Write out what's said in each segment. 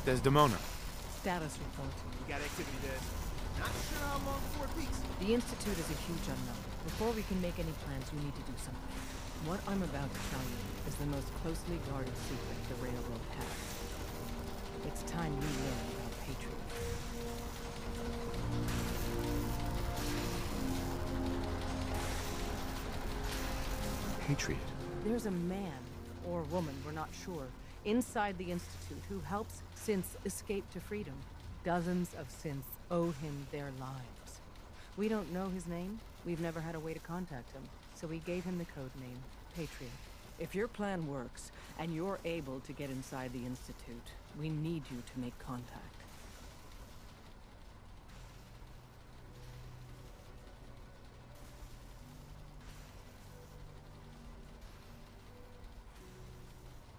Desdemona. Status report. We got activity there. Not sure how long before it peaks. The Institute is a huge unknown. Before we can make any plans, you need to do something. What I'm about to tell you is the most closely guarded secret the Railroad has. It's time you learn about Patriot. Patriot. There's a man, or woman, we're not sure, inside the Institute who helps synths escape to freedom. Dozens of synths owe him their lives. We don't know his name. We've never had a way to contact him, so we gave him the code name, Patriot. If your plan works, and you're able to get inside the Institute, we need you to make contact.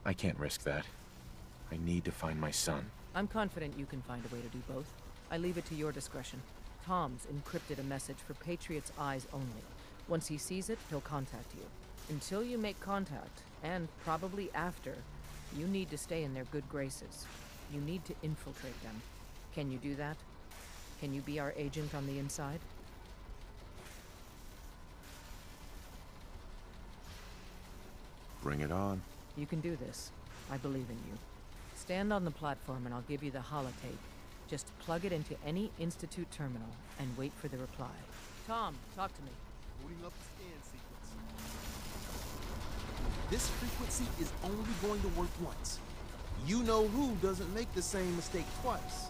I can't risk that. I need to find my son. I'm confident you can find a way to do both. I leave it to your discretion. Tom's encrypted a message for Patriot's eyes only. Once he sees it, he'll contact you. Until you make contact, and probably after, you need to stay in their good graces. You need to infiltrate them. Can you do that? Can you be our agent on the inside? Bring it on. You can do this. I believe in you. Stand on the platform and I'll give you the holotape. Just plug it into any Institute terminal and wait for the reply. Tom, talk to me. Booting up the scan sequence. This frequency is only going to work once. You know who doesn't make the same mistake twice.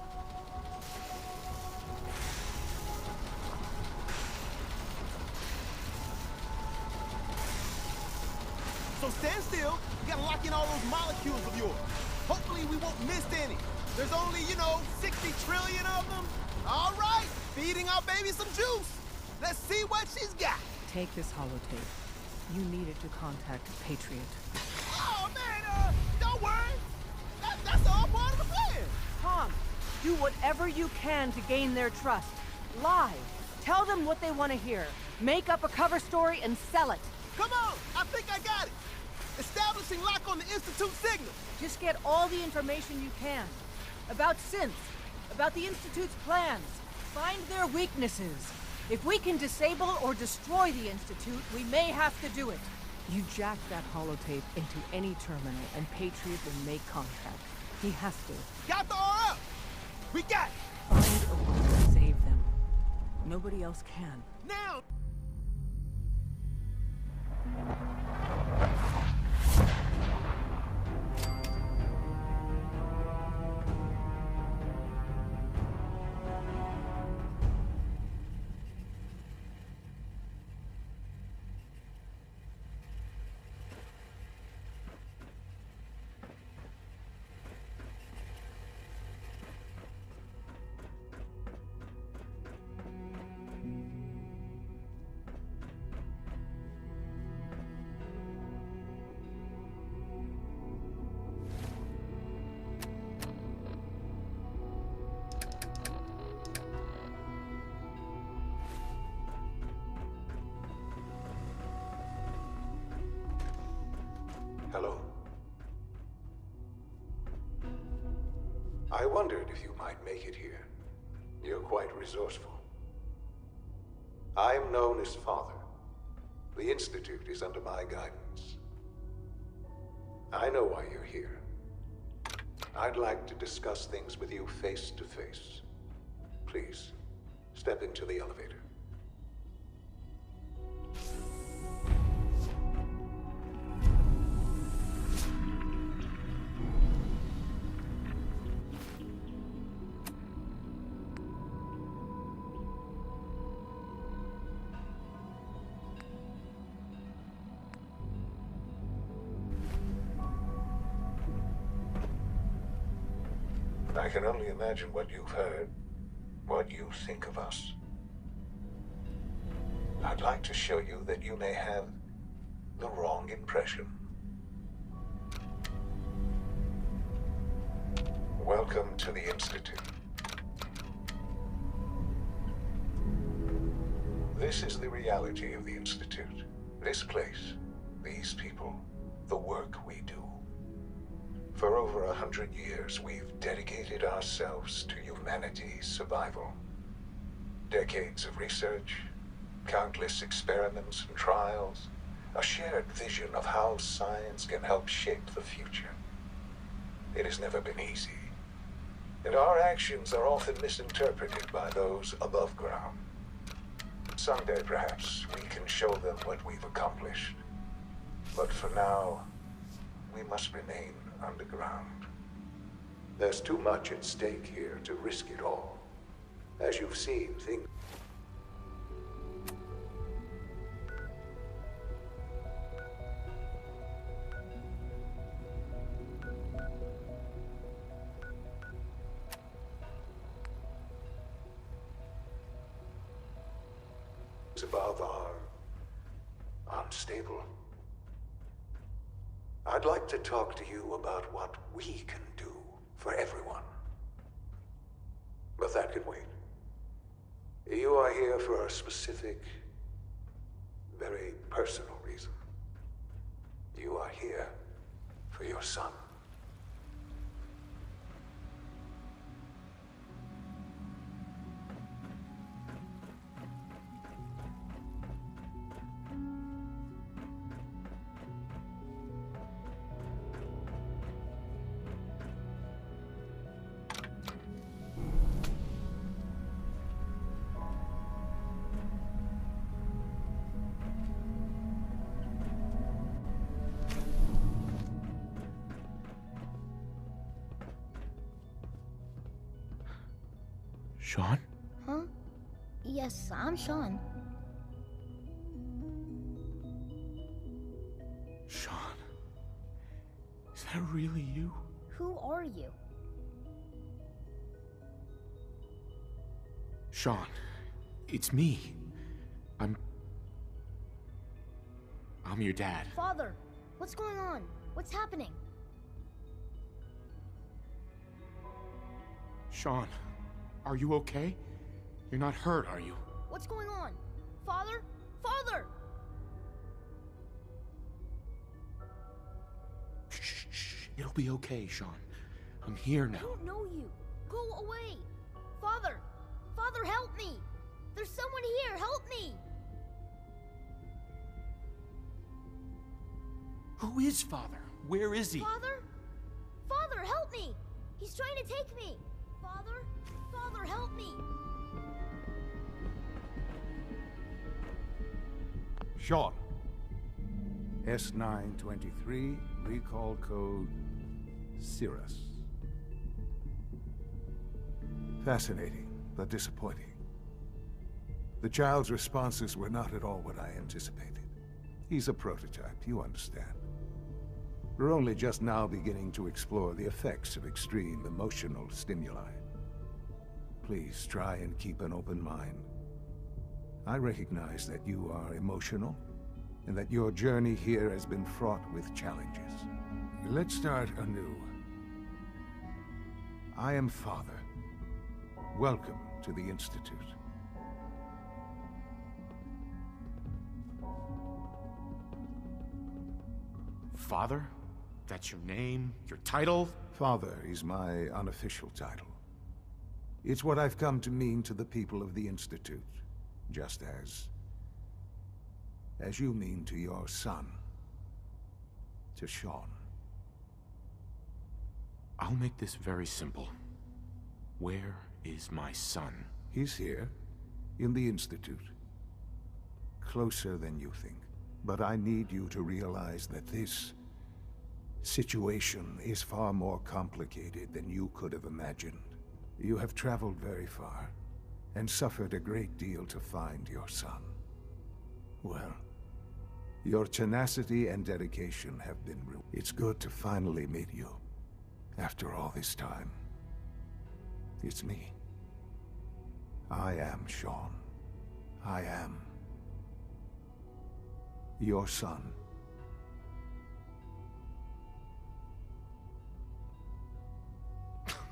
So stand still. You gotta lock in all those molecules of yours. Hopefully we won't miss any. There's only, 60 trillion of them. All right, feeding our baby some juice. Let's see what she's got. Take this holotape. You need it to contact Patriot. Oh, man, don't worry. That's all part of the plan. Tom, do whatever you can to gain their trust. Lie. Tell them what they want to hear. Make up a cover story and sell it. Come on, I think I got it. Establishing lock on the Institute signal. Just get all the information you can. About synths, about the Institute's plans. Find their weaknesses. If we can disable or destroy the Institute, we may have to do it. You jack that holotape into any terminal and Patriot will make contact. He has to. Got the R up. We got it. Find a way to save them. Nobody else can. Now. Hello? I wondered if you might make it here. You're quite resourceful. I'm known as Father. The Institute is under my guidance. I know why you're here. I'd like to discuss things with you face to face. Please, step into the elevator. I can only imagine what you've heard, what you think of us. I'd like to show you that you may have the wrong impression. Welcome to the Institute. This is the reality of the Institute. This place, these people, the work we do. For over 100 years, we've dedicated ourselves to humanity's survival. Decades of research, countless experiments and trials, a shared vision of how science can help shape the future. It has never been easy, and our actions are often misinterpreted by those above ground. Someday, perhaps, we can show them what we've accomplished. But for now, we must remain underground. There's too much at stake here to risk it all. As you've seen, things... above are unstable. I'd like to talk to you about what we can do for everyone. But that can wait. You are here for a specific, very personal reason. You are here for your son. Sean? Huh? Yes, I'm Sean. Sean? Is that really you? Who are you? Sean, it's me. I'm your dad. Father, what's going on? What's happening? Sean, are you okay? You're not hurt, are you? What's going on? Father? Father! Shh. It'll be okay, Sean. I'm here I now. don't know you. Go away. Father! Father, help me! There's someone here. Help me! Who is Father? Where is he? Father? Father, help me! He's trying to take me! Father? Father, help me! Sean. S923, recall code Cirrus. Fascinating, but disappointing. The child's responses were not at all what I anticipated. He's a prototype, you understand. We're only just now beginning to explore the effects of extreme emotional stimuli. Please try and keep an open mind. I recognize that you are emotional, and that your journey here has been fraught with challenges. Let's start anew. I am Father. Welcome to the Institute. Father? That's your name? Your title? Father is my unofficial title. It's what I've come to mean to the people of the Institute, just as you mean to your son, to Sean. I'll make this very simple. Where is my son? He's here, in the Institute. Closer than you think. But I need you to realize that this situation is far more complicated than you could have imagined. You have traveled very far, and suffered a great deal to find your son. Well, your tenacity and dedication have been real. It's good to finally meet you, after all this time. It's me. I am Sean. I am your son.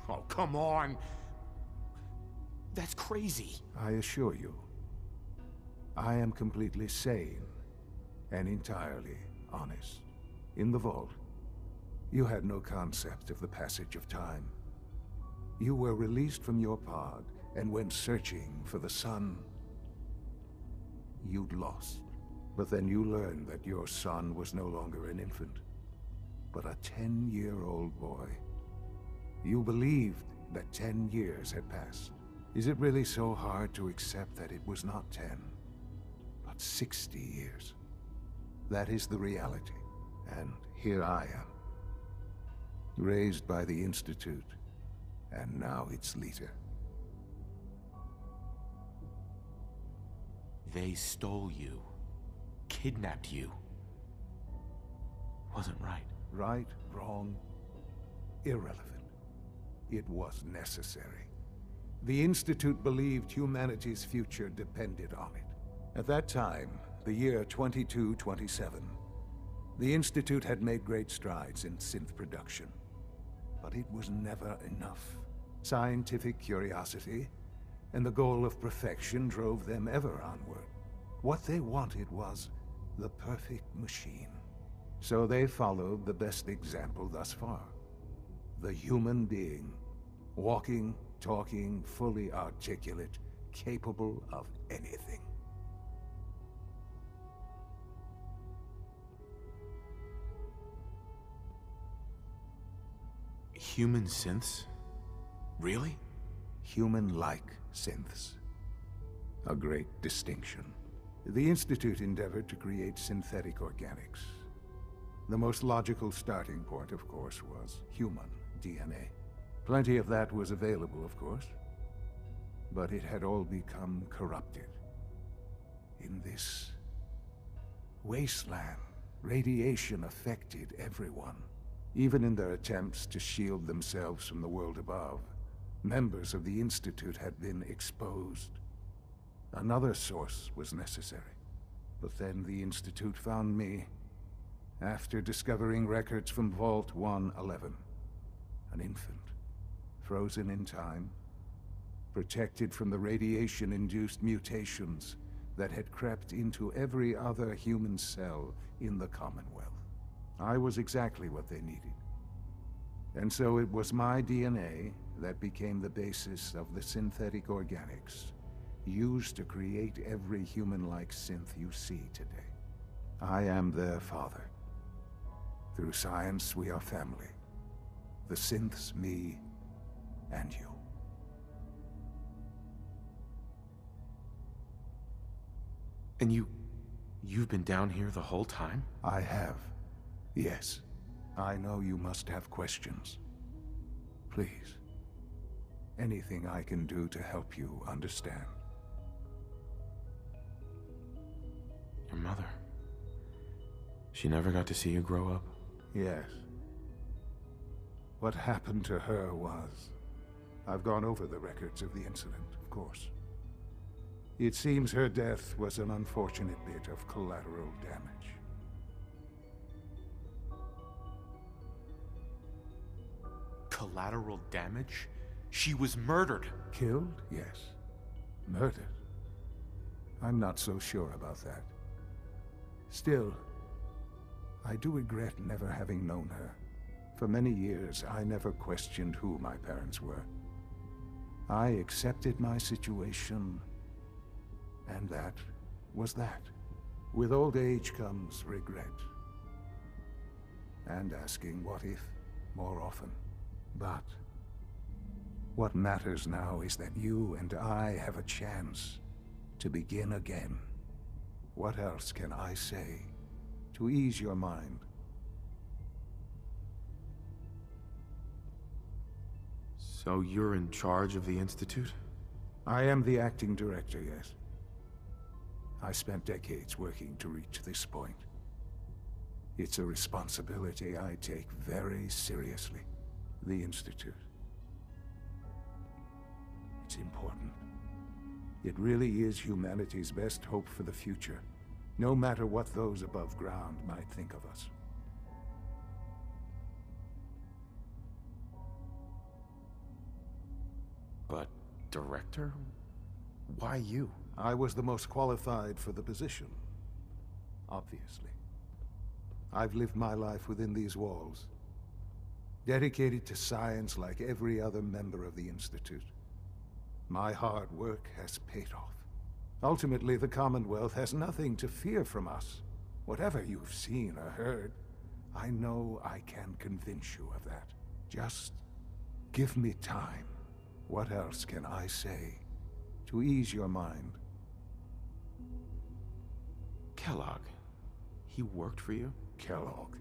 Oh, come on! That's crazy. I assure you, I am completely sane and entirely honest. In the vault, You had no concept of the passage of time. You were released from your pod and went searching for the son you'd lost. But then you learned that your son was no longer an infant, but a 10-year-old boy. You believed that 10 years had passed. Is it really so hard to accept that it was not 10, but 60 years? That is the reality, and here I am. Raised by the Institute, and now its leader. They stole you. Kidnapped you. Wasn't right. Right, wrong, irrelevant. It was necessary. The Institute believed humanity's future depended on it. At that time, the year 2227, the Institute had made great strides in synth production. But it was never enough. Scientific curiosity and the goal of perfection drove them ever onward. What they wanted was the perfect machine. So they followed the best example thus far. The human being. Walking, talking, fully articulate, capable of anything. Human synths? Really? Human-like synths. A great distinction. The Institute endeavored to create synthetic organics. The most logical starting point, of course, was human DNA. Plenty of that was available, of course. But it had all become corrupted. In this wasteland, radiation affected everyone. Even in their attempts to shield themselves from the world above, members of the Institute had been exposed. Another source was necessary. But then the Institute found me, after discovering records from Vault 111. An infant, frozen in time, protected from the radiation-induced mutations that had crept into every other human cell in the Commonwealth. I was exactly what they needed. And so it was my DNA that became the basis of the synthetic organics used to create every human-like synth you see today. I am their father. Through science, we are family. The synths, me, and you. And you've been down here the whole time? I have. Yes. I know you must have questions. Please. Anything I can do to help you understand. Your mother. She never got to see you grow up? Yes. What happened to her was... I've gone over the records of the incident, of course. It seems her death was an unfortunate bit of collateral damage. Collateral damage? She was murdered. Killed? Yes. Murdered? I'm not so sure about that. Still, I do regret never having known her. For many years, I never questioned who my parents were. I accepted my situation, and that was that. With old age comes regret. And asking what if more often. But what matters now is that you and I have a chance to begin again. What else can I say to ease your mind? So you're in charge of the Institute? I am the acting director, yes. I spent decades working to reach this point. It's a responsibility I take very seriously. The Institute. It's important. It really is humanity's best hope for the future, no matter what those above ground might think of us. But, director? Why you? I was the most qualified for the position, obviously. I've lived my life within these walls, dedicated to science like every other member of the Institute. My hard work has paid off. Ultimately, the Commonwealth has nothing to fear from us. Whatever you've seen or heard, I know I can convince you of that. Just give me time. What else can I say to ease your mind? Kellogg. He worked for you? Kellogg.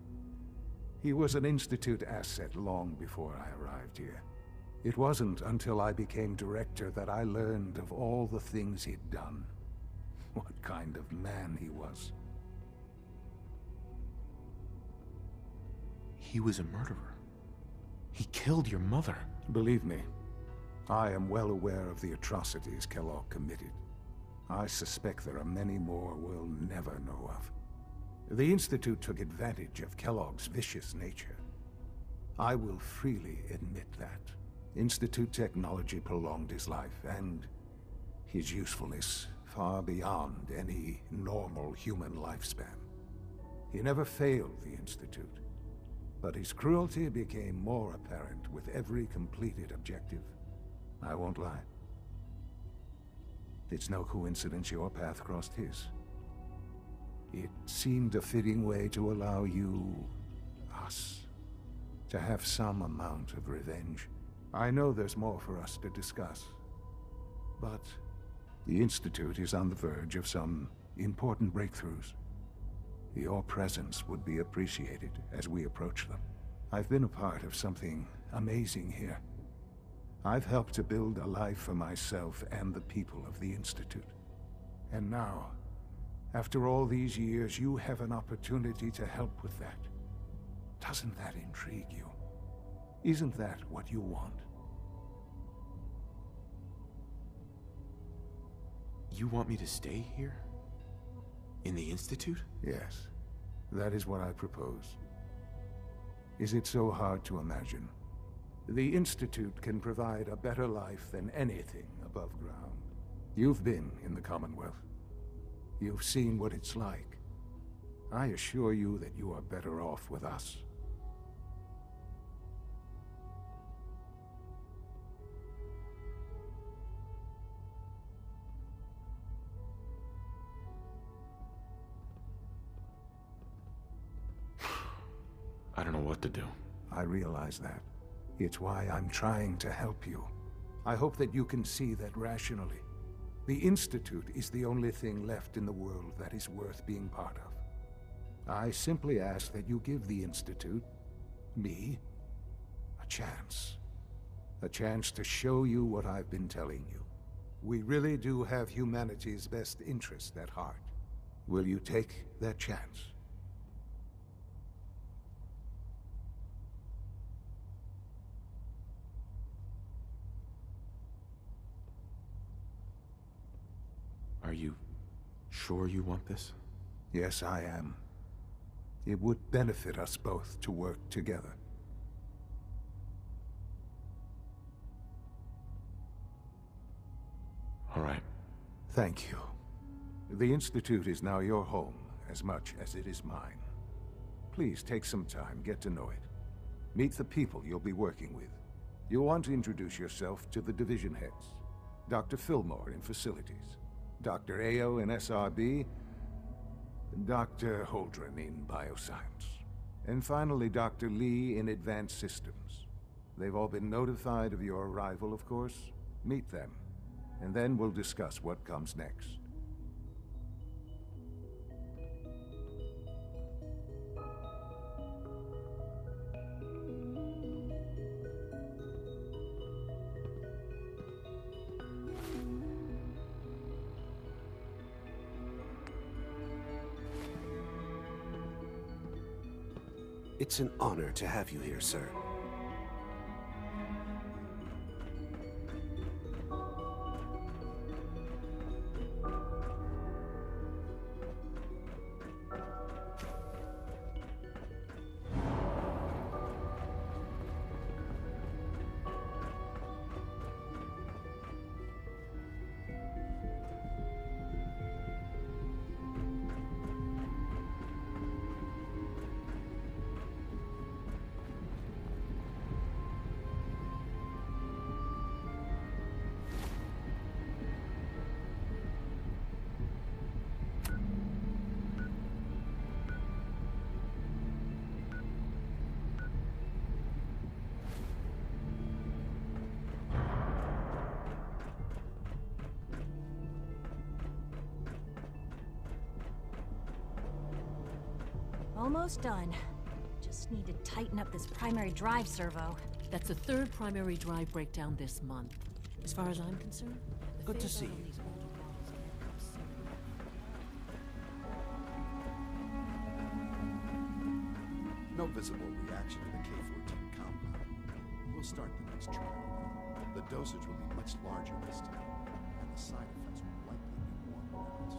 He was an Institute asset long before I arrived here. It wasn't until I became director that I learned of all the things he'd done. What kind of man he was. He was a murderer. He killed your mother. Believe me, I am well aware of the atrocities Kellogg committed. I suspect there are many more we'll never know of. The Institute took advantage of Kellogg's vicious nature. I will freely admit that. Institute technology prolonged his life, and his usefulness far beyond any normal human lifespan. He never failed the Institute, but his cruelty became more apparent with every completed objective. I won't lie. It's no coincidence your path crossed his. It seemed a fitting way to allow you, us, to have some amount of revenge. I know there's more for us to discuss, but the Institute is on the verge of some important breakthroughs. Your presence would be appreciated as we approach them. I've been a part of something amazing here. I've helped to build a life for myself and the people of the Institute. And now, after all these years, you have an opportunity to help with that. Doesn't that intrigue you? Isn't that what you want? You want me to stay here? In the Institute? Yes, that is what I propose. Is it so hard to imagine? The Institute can provide a better life than anything above ground. You've been in the Commonwealth. You've seen what it's like. I assure you that you are better off with us. I don't know what to do. I realize that. It's why I'm trying to help you. I hope that you can see that rationally. The Institute is the only thing left in the world that is worth being part of. I simply ask that you give the Institute, me, a chance. A chance to show you what I've been telling you. We really do have humanity's best interest at heart. Will you take that chance? Are you sure you want this? Yes, I am. It would benefit us both to work together. All right. Thank you. The Institute is now your home as much as it is mine. Please take some time, get to know it. Meet the people you'll be working with. You'll want to introduce yourself to the division heads. Dr. Fillmore in Facilities, Dr. Ayo in SRB, Dr. Holdren in Bioscience, and finally Dr. Lee in Advanced Systems. They've all been notified of your arrival, of course. Meet them, and then we'll discuss what comes next. It's an honor to have you here, sir. Almost done. Just need to tighten up this primary drive servo. That's the third primary drive breakdown this month. As far as I'm concerned, Good to see you. No visible reaction to the K-14 compound. We'll start the next trial. The dosage will be much larger this time, and the side effects will likely be more pronounced.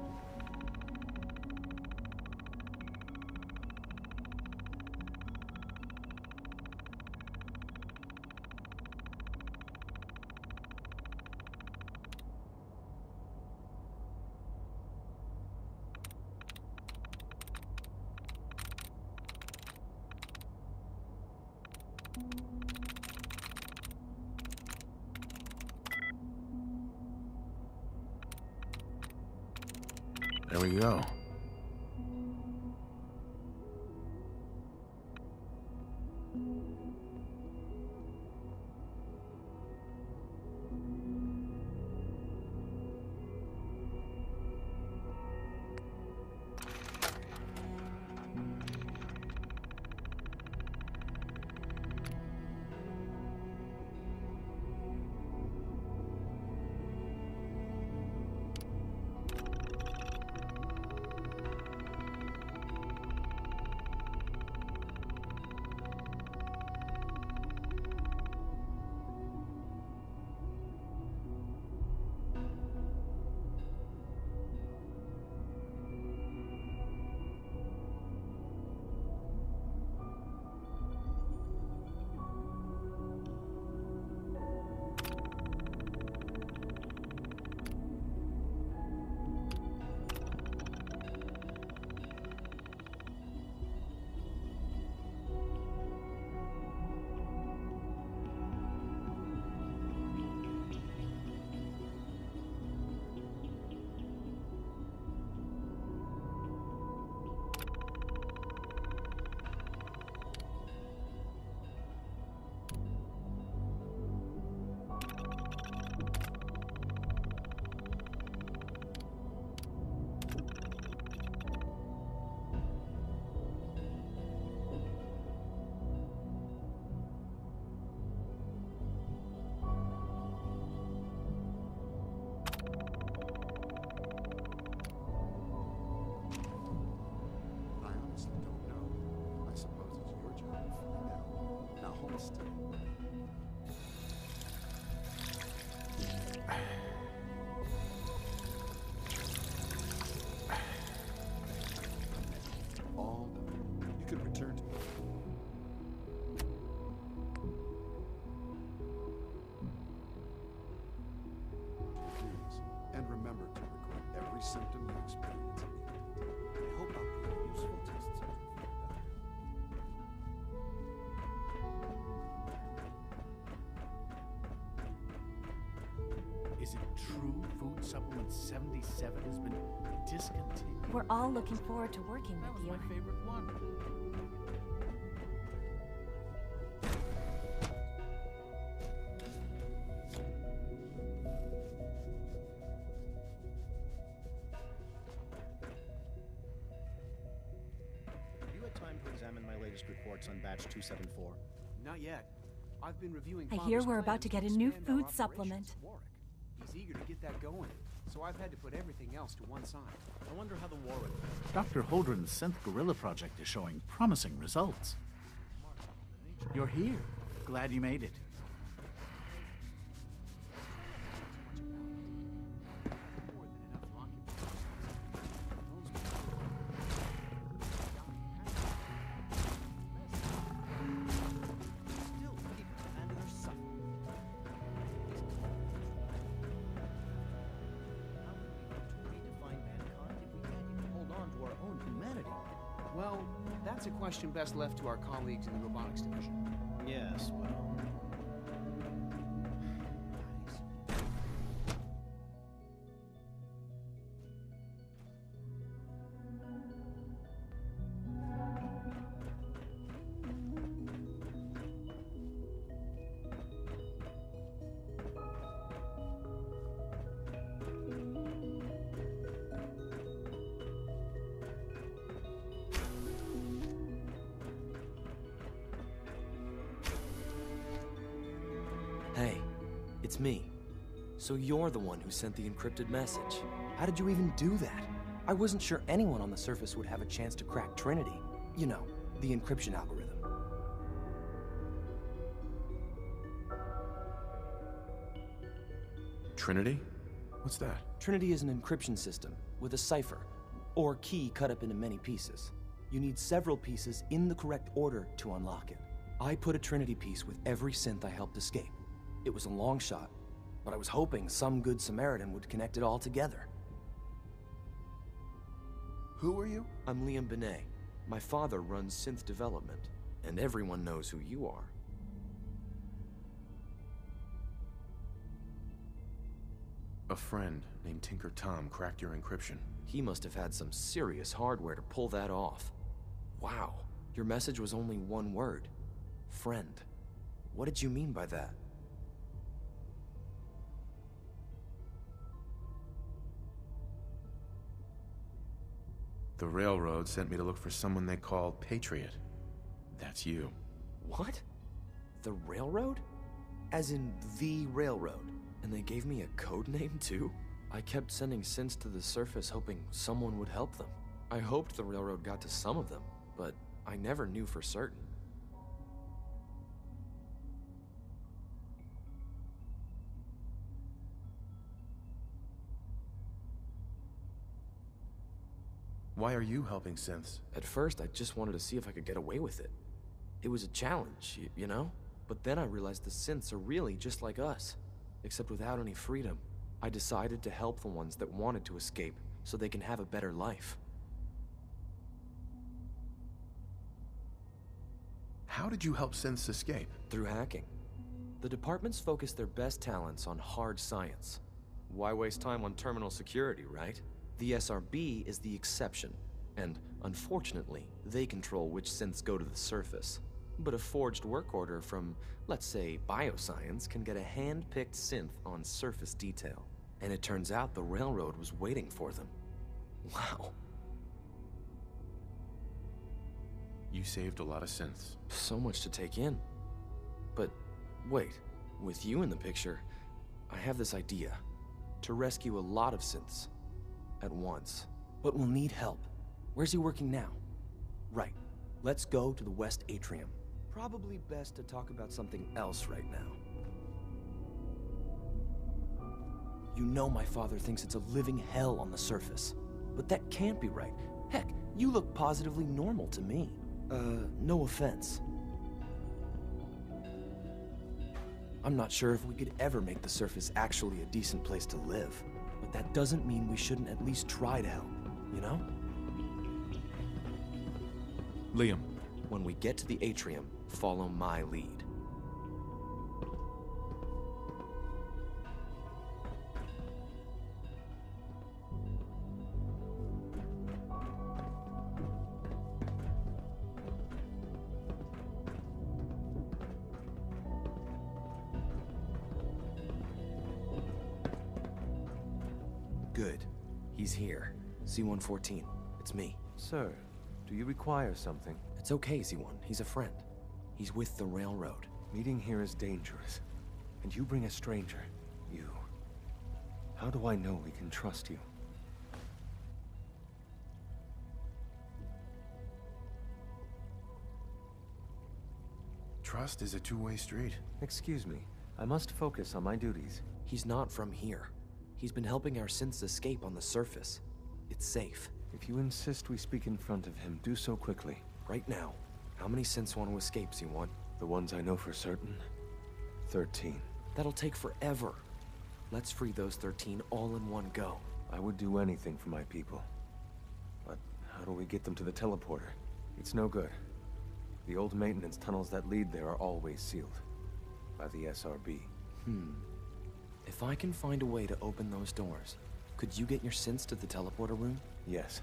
There we go. All done. You can return to... And remember to record every symptom you experience. I hope I'll be a useful test subject for you, Doctor. Is it true food supplement 77 has been discontinued? We're all looking forward to working That with was you. my favorite one. Have you had time to examine my latest reports on batch 274? Not yet. I've been reviewing. I Father's hear we're about plans to get a new expand our food operations supplement. at Warwick. He's eager to get that going, so I've had to put everything else to one side. I wonder how the Warwick... Dr. Holdren's synth gorilla project is showing promising results. You're here. Glad you made it. Still keep a hand in their suffering. How can we hope to redefine mankind if we can't even hold on to our own humanity? Well, that's a question best left to our colleagues in the robotics division. Yes, well... Hey, it's me. So you're the one who sent the encrypted message. How did you even do that? I wasn't sure anyone on the surface would have a chance to crack Trinity. You know, the encryption algorithm. Trinity? What's that? Trinity is an encryption system with a cipher, or key cut up into many pieces. You need several pieces in the correct order to unlock it. I put a Trinity piece with every synth I helped escape. It was a long shot, but I was hoping some good Samaritan would connect it all together. Who are you? I'm Liam Benet. My father runs synth development, and everyone knows who you are. A friend named Tinker Tom cracked your encryption. He must have had some serious hardware to pull that off. Wow, your message was only one word. Friend. What did you mean by that? The railroad sent me to look for someone they called Patriot. That's you. What? The railroad? As in the railroad? And they gave me a code name too? I kept sending synths to the surface hoping someone would help them. I hoped the railroad got to some of them, but I never knew for certain. Why are you helping synths? At first, I just wanted to see if I could get away with it. It was a challenge, you know? But then I realized the synths are really just like us, except without any freedom. I decided to help the ones that wanted to escape so they can have a better life. How did you help synths escape? Through hacking. The departments focus their best talents on hard science. Why waste time on terminal security, right? The SRB is the exception, and unfortunately, they control which synths go to the surface. But a forged work order from, let's say, bioscience can get a hand-picked synth on surface detail. And it turns out the railroad was waiting for them. Wow. You saved a lot of synths. So much to take in. But wait, with you in the picture, I have this idea. To rescue a lot of synths at once. But we'll need help. Where's he working now? Right. Let's go to the West Atrium. Probably best to talk about something else right now. You know my father thinks it's a living hell on the surface. But that can't be right. Heck, you look positively normal to me. No offense. I'm not sure if we could ever make the surface actually a decent place to live. But that doesn't mean we shouldn't at least try to help, you know? Liam. When we get to the atrium, follow my lead. Good. He's here. C-114. It's me. Sir, do you require something? It's okay, Z1. He's a friend. He's with the railroad. Meeting here is dangerous. And you bring a stranger. You. How do I know we can trust you? Trust is a two-way street. Excuse me. I must focus on my duties. He's not from here. He's been helping our synths escape on the surface. It's safe. If you insist we speak in front of him, do so quickly. Right now. How many synths want to escape, C1? The ones I know for certain? 13. That'll take forever. Let's free those 13 all in one go. I would do anything for my people. But how do we get them to the teleporter? It's no good. The old maintenance tunnels that lead there are always sealed. By the SRB. If I can find a way to open those doors, could you get your synths to the teleporter room? Yes.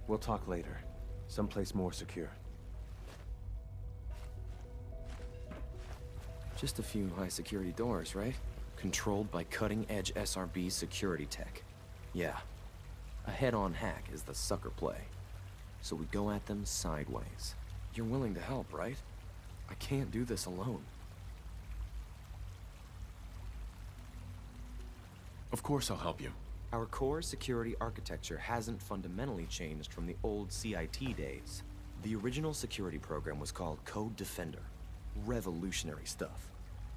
We'll talk later. Someplace more secure. Just a few high-security doors, right? Controlled by cutting-edge SRB security tech. Yeah. A head-on hack is the sucker play. So we go at them sideways. You're willing to help, right? I can't do this alone. Of course I'll help you. Our core security architecture hasn't fundamentally changed from the old CIT days. The original security program was called Code Defender. Revolutionary stuff.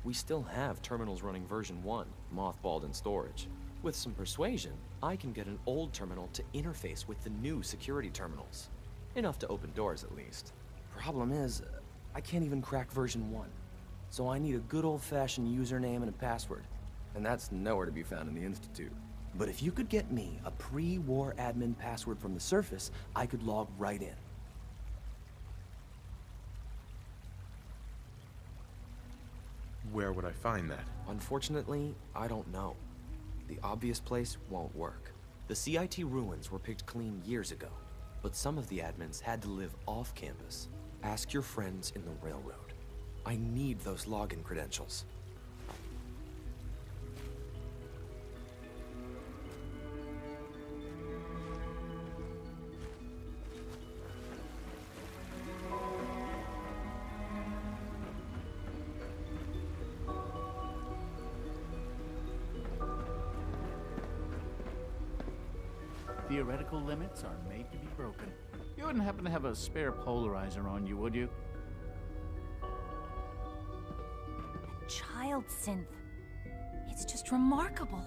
We still have terminals running version 1, mothballed in storage. With some persuasion, I can get an old terminal to interface with the new security terminals. Enough to open doors, at least. Problem is, I can't even crack version 1. So I need a good old-fashioned username and a password. And that's nowhere to be found in the Institute. But if you could get me a pre-war admin password from the surface, I could log right in. Where would I find that? Unfortunately, I don't know. The obvious place won't work. The CIT ruins were picked clean years ago, but some of the admins had to live off campus. Ask your friends in the railroad. I need those login credentials. Theoretical limits are made to be broken. You wouldn't happen to have a spare polarizer on you, would you? A child synth. It's just remarkable.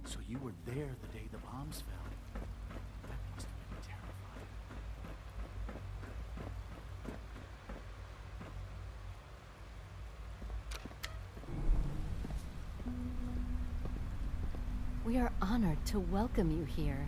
So you were there the day the bombs fell. That must have been terrifying. We are honored to welcome you here.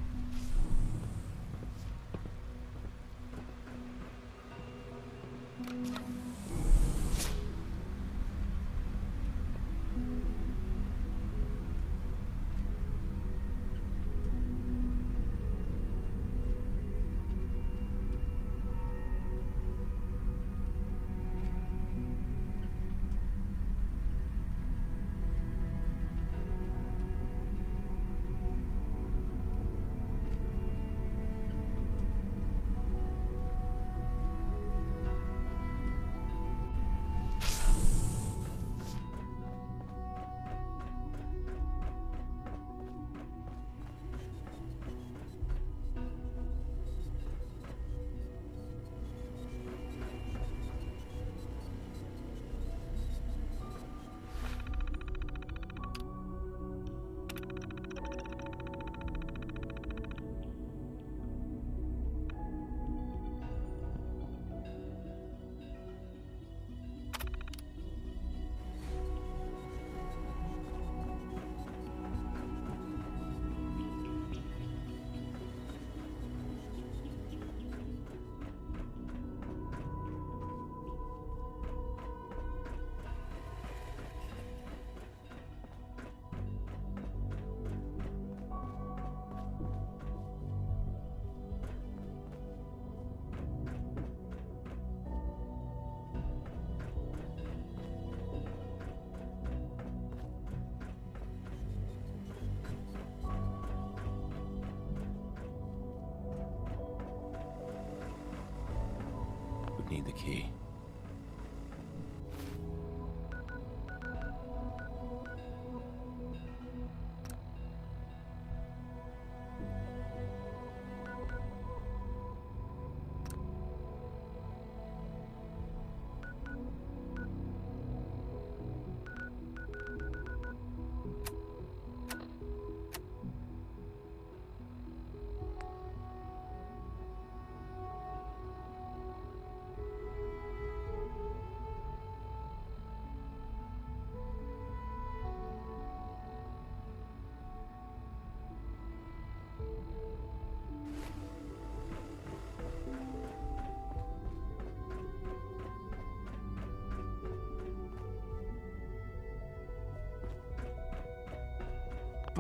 Need the key.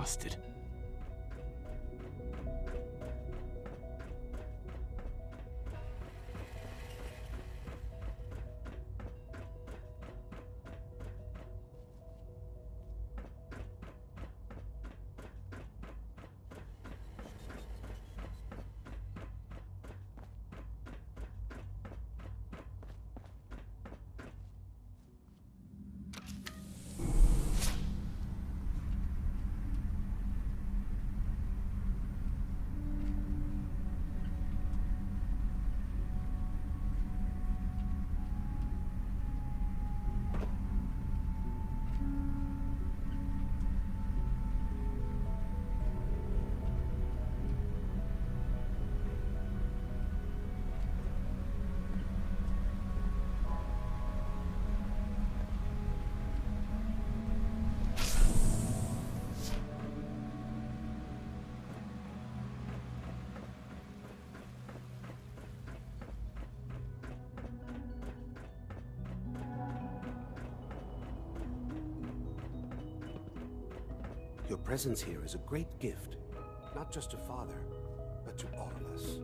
trusted. Your presence here is a great gift, not just to Father, but to all of us.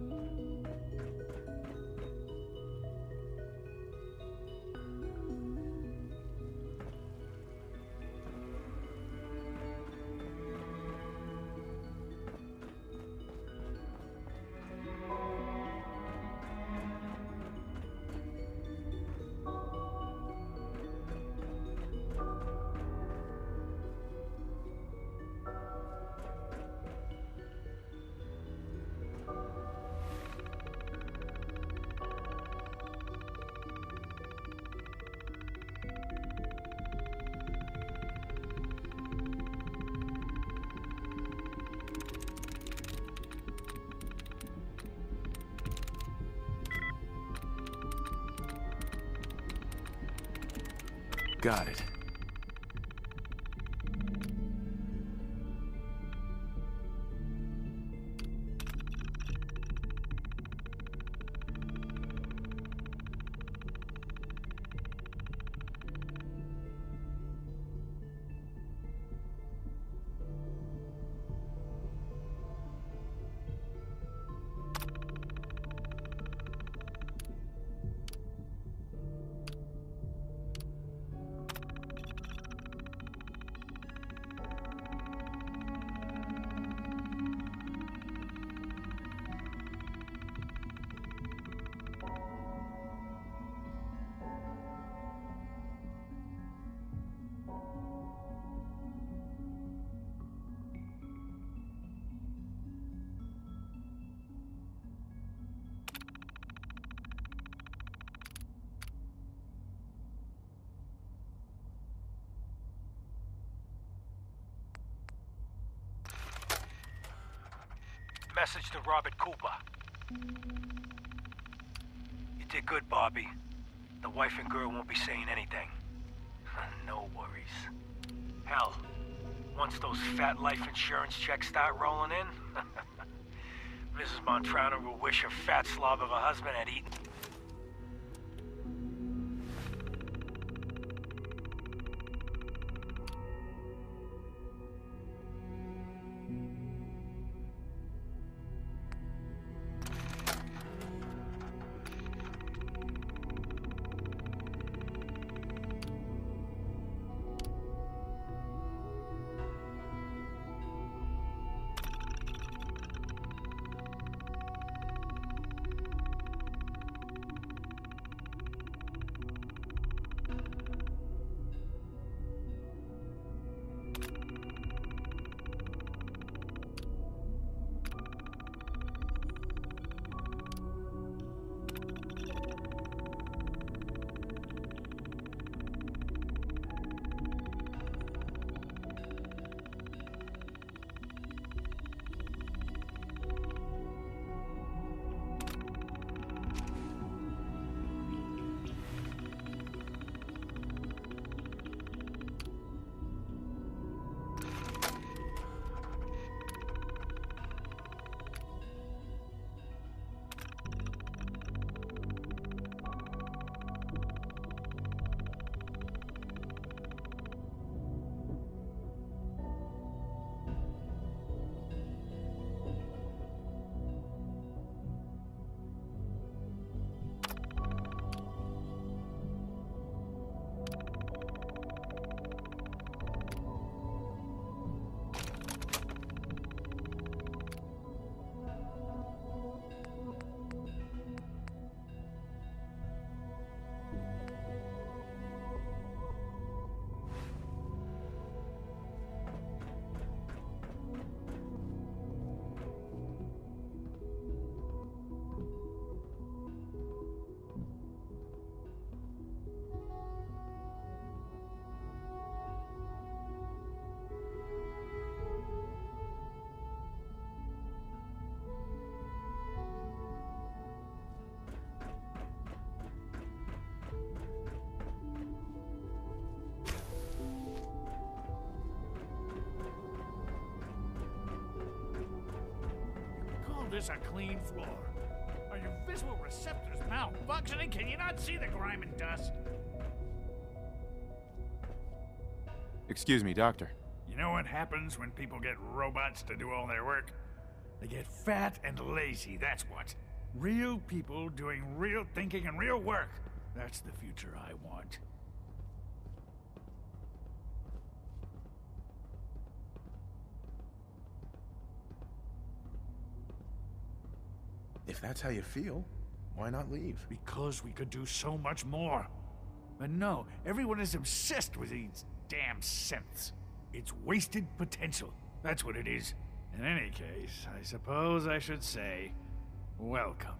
Got it. Message to Robert Cooper. You did good, Bobby. The wife and girl won't be saying anything. No worries. Hell, once those fat life insurance checks start rolling in, Mrs. Montrano will wish her fat slob of a husband had eaten. this a clean floor? Are your visual receptors malfunctioning? Can you not see the grime and dust? Excuse me, Doctor. You know what happens when people get robots to do all their work? They get fat and lazy, that's what. Real people doing real thinking and real work. That's the future I want. If that's how you feel, why not leave? Because we could do so much more. But no, everyone is obsessed with these damn synths. It's wasted potential. That's what it is. In any case, I suppose I should say, welcome.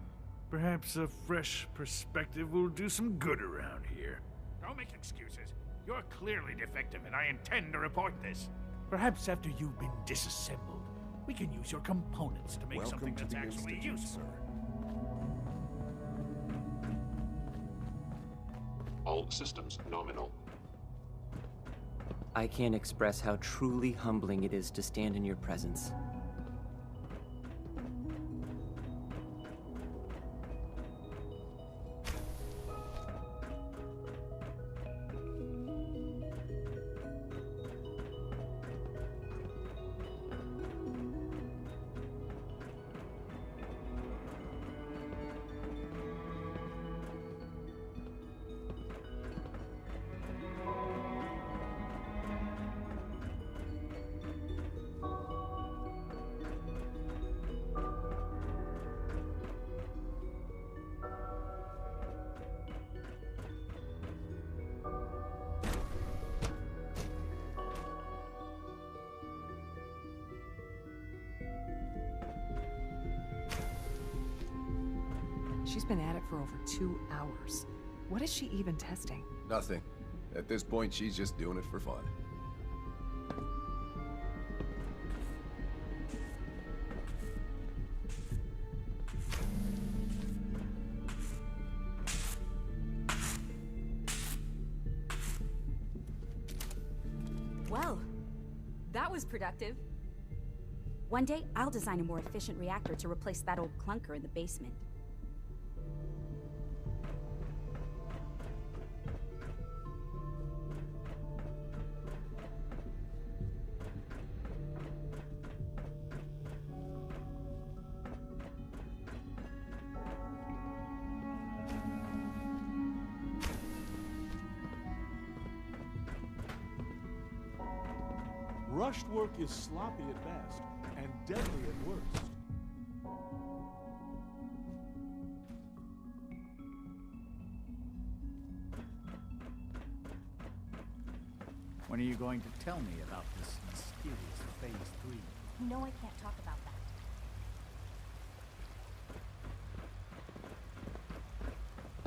Perhaps a fresh perspective will do some good around here. Don't make excuses. You're clearly defective, and I intend to report this. Perhaps after you've been disassembled, we can use your components to make something that's actually useful. All systems nominal. I can't express how truly humbling it is to stand in your presence. She's been at it for over 2 hours. What is she even testing? Nothing. At this point, she's just doing it for fun. Well, that was productive. One day, I'll design a more efficient reactor to replace that old clunker in the basement. Rushed work is sloppy at best, and deadly at worst. When are you going to tell me about this mysterious Phase 3? You know I can't talk about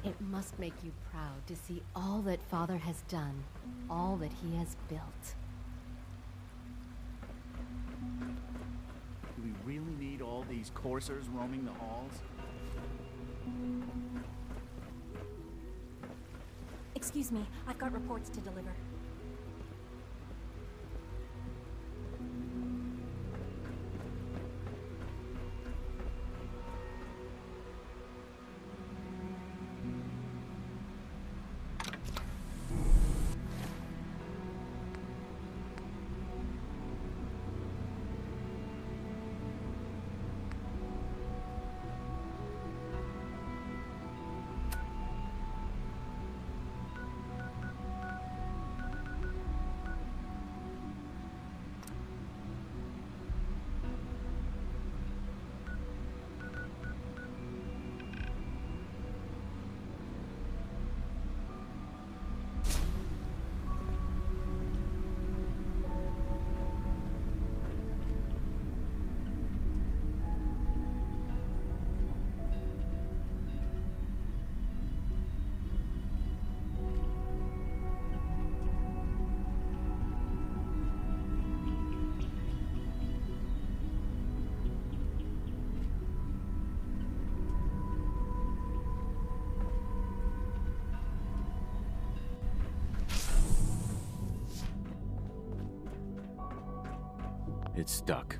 that. It must make you proud to see all that Father has done, all that he has built. Do we really need all these coursers roaming the halls? Excuse me, I've got reports to deliver. It's stuck.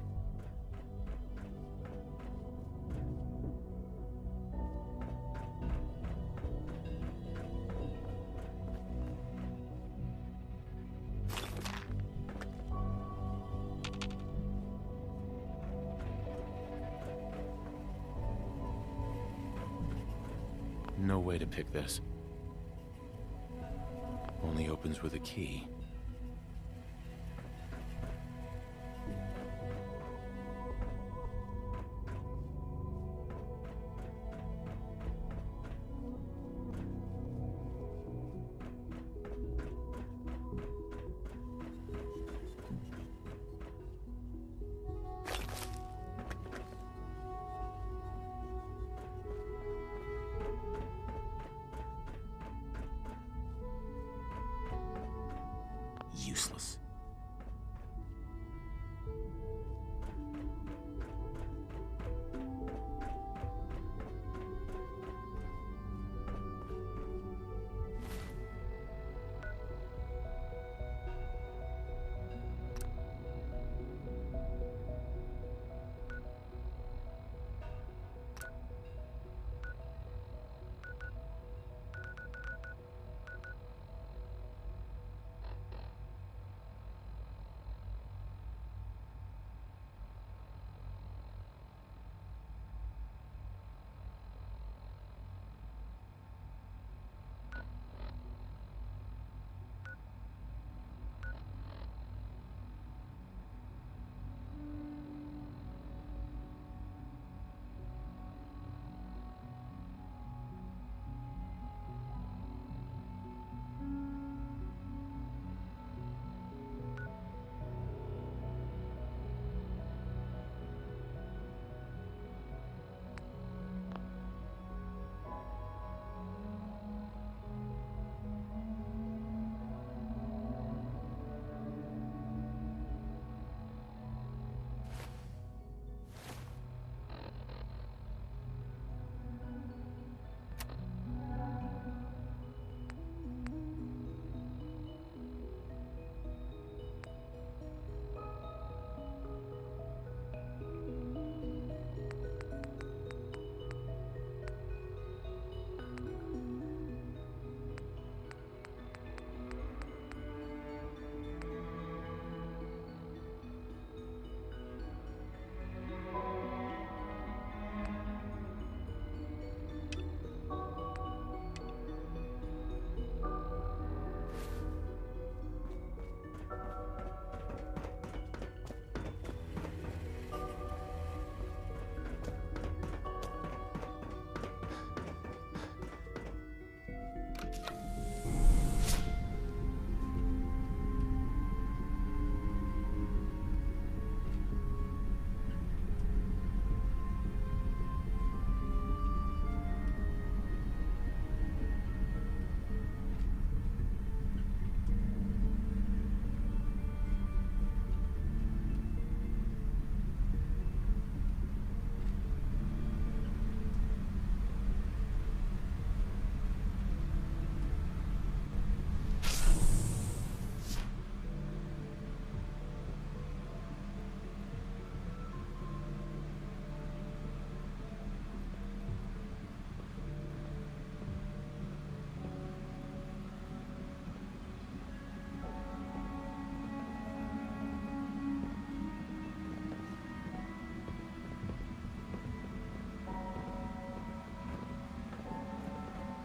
No way to pick this. Only opens with a key. Useless.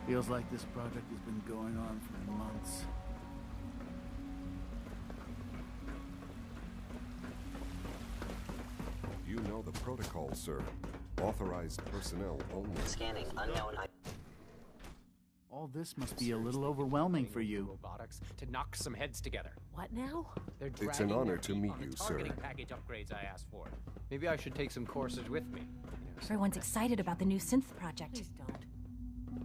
Feels like this project has been going on for months. You know the protocol, sir. Authorized personnel only. Scanning unknown. All this must be a little overwhelming for you. Robotics to knock some heads together. What now? They're It's an dragging honor their to feet meet on the you, sir. targeting package upgrades I asked for. Maybe I should take some courses with me. Everyone's excited about the new synth project. Please don't.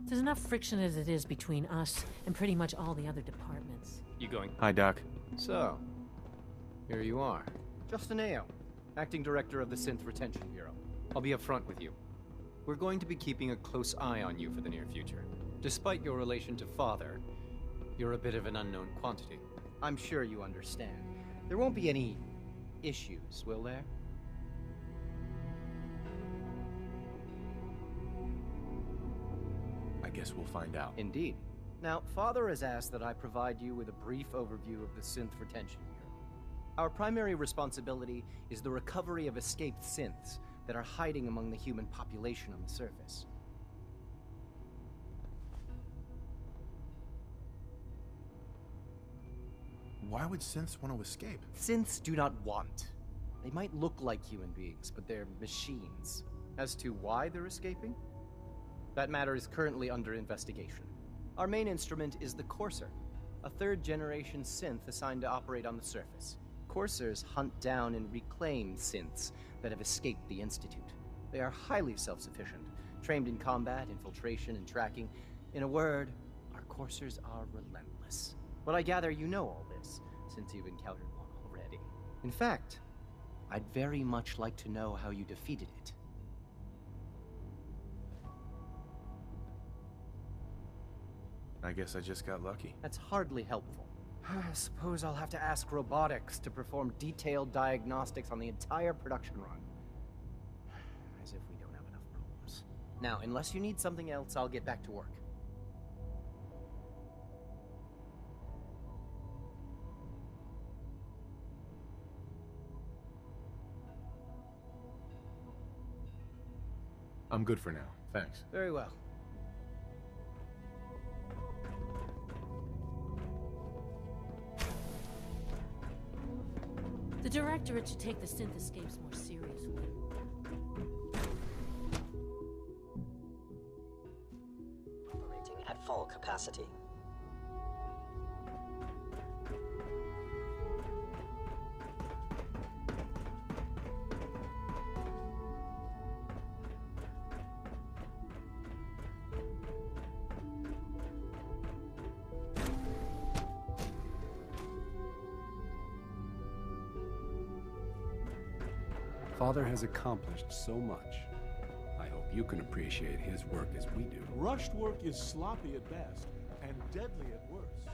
There's enough friction as it is between us and pretty much all the other departments. You going? Hi, Doc. So, here you are. Justin Ayo, Acting Director of the Synth Retention Bureau. I'll be upfront with you. We're going to be keeping a close eye on you for the near future. Despite your relation to Father, you're a bit of an unknown quantity. I'm sure you understand. There won't be any issues, will there? I guess we'll find out. Indeed. Now, Father has asked that I provide you with a brief overview of the Synth Retention Bureau. Our primary responsibility is the recovery of escaped synths that are hiding among the human population on the surface. Why would synths want to escape? Synths do not want. They might look like human beings, but they're machines. As to why they're escaping? That matter is currently under investigation. Our main instrument is the Courser, a third-generation synth assigned to operate on the surface. Coursers hunt down and reclaim synths that have escaped the Institute. They are highly self-sufficient, trained in combat, infiltration, and tracking. In a word, our Coursers are relentless. But I gather you know all this, since you've encountered one already. In fact, I'd very much like to know how you defeated it. I guess I just got lucky. That's hardly helpful. I suppose I'll have to ask robotics to perform detailed diagnostics on the entire production run. As if we don't have enough problems. Now, unless you need something else, I'll get back to work. I'm good for now, thanks. Very well. The Directorate should take the synth escapes more seriously. Operating at full capacity. Father has accomplished so much. I hope you can appreciate his work as we do. Rushed work is sloppy at best and deadly at worst.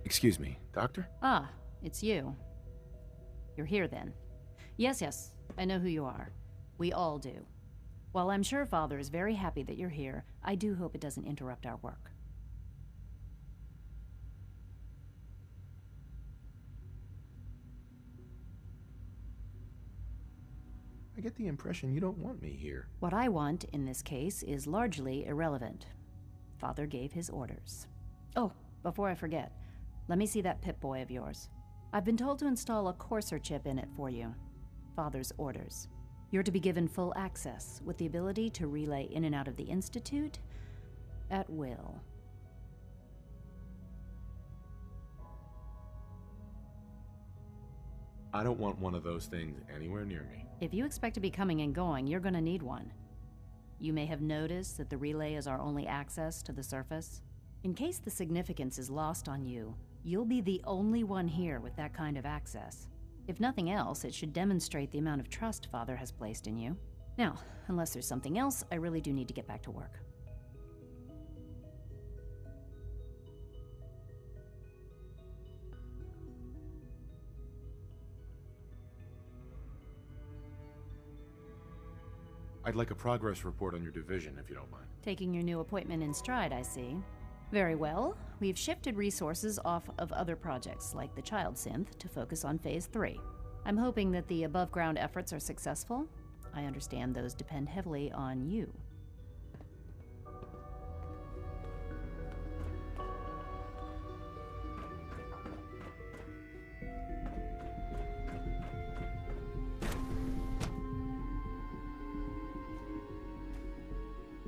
Excuse me, Doctor? Ah, it's you. You're here then. Yes, I know who you are. We all do. While I'm sure Father is very happy that you're here, I do hope it doesn't interrupt our work. I get the impression you don't want me here. What I want, in this case, is largely irrelevant. Father gave his orders. Oh, before I forget, let me see that Pip-Boy of yours. I've been told to install a Courser chip in it for you. Father's orders. You're to be given full access, with the ability to relay in and out of the Institute at will. I don't want one of those things anywhere near me. If you expect to be coming and going, you're gonna need one. You may have noticed that the relay is our only access to the surface. In case the significance is lost on you, you'll be the only one here with that kind of access. If nothing else, it should demonstrate the amount of trust Father has placed in you. Now, unless there's something else, I really do need to get back to work. I'd like a progress report on your division, if you don't mind. Taking your new appointment in stride, I see. Very well. We've shifted resources off of other projects, like the Child Synth, to focus on Phase 3. I'm hoping that the above-ground efforts are successful. I understand those depend heavily on you.